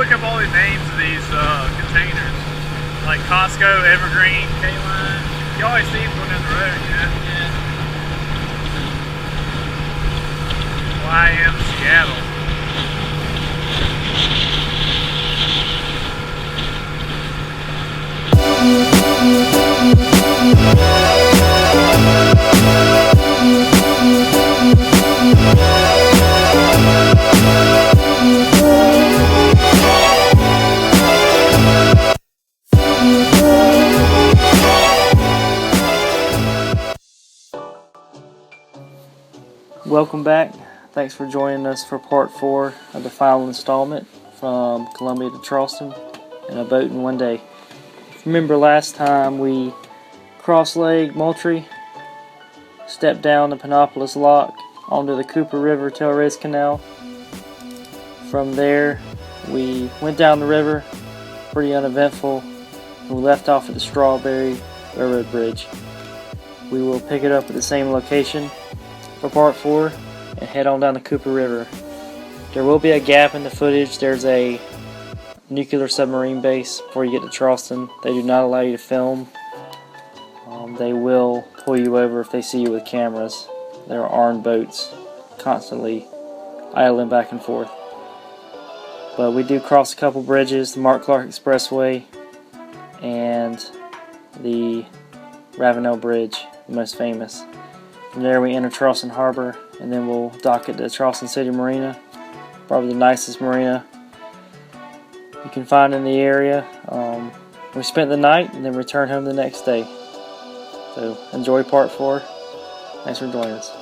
look up all the names of these containers. Like Costco, Evergreen, K-Line. You always see them going down the road, yeah? YM Seattle. Welcome back. Thanks for joining us for part 4 of the final installment from Columbia to Charleston in a boat in one day. Remember last time we cross-legged Moultrie, stepped down the Panopolis Lock onto the Cooper River Tailrace Canal. From there we went down the river, pretty uneventful, and we left off at the Strawberry Railroad Bridge. We will pick it up at the same location for part 4 and head on down the Cooper River. There will be a gap in the footage. There's a nuclear submarine base before you get to Charleston. They do not allow you to film. They will pull you over if they see you with cameras. There are armed boats constantly idling back and forth. But we do cross a couple bridges, the Mark Clark Expressway and the Ravenel Bridge, the most famous. From there we enter Charleston Harbor, and then we'll dock at the Charleston City Marina, probably the nicest marina you can find in the area. We spent the night and then returned home the next day. So enjoy part 4. Thanks for joining us.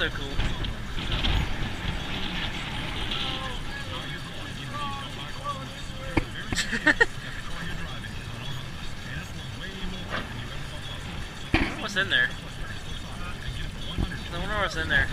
so cool. What's in there? I wonder what's in there.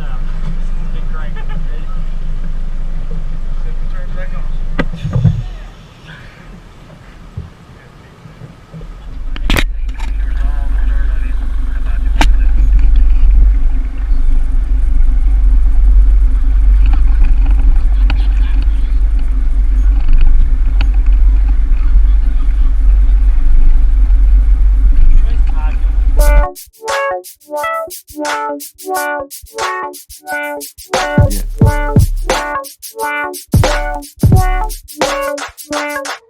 No. Big crank. Ready? Set the turn back on. Yeah.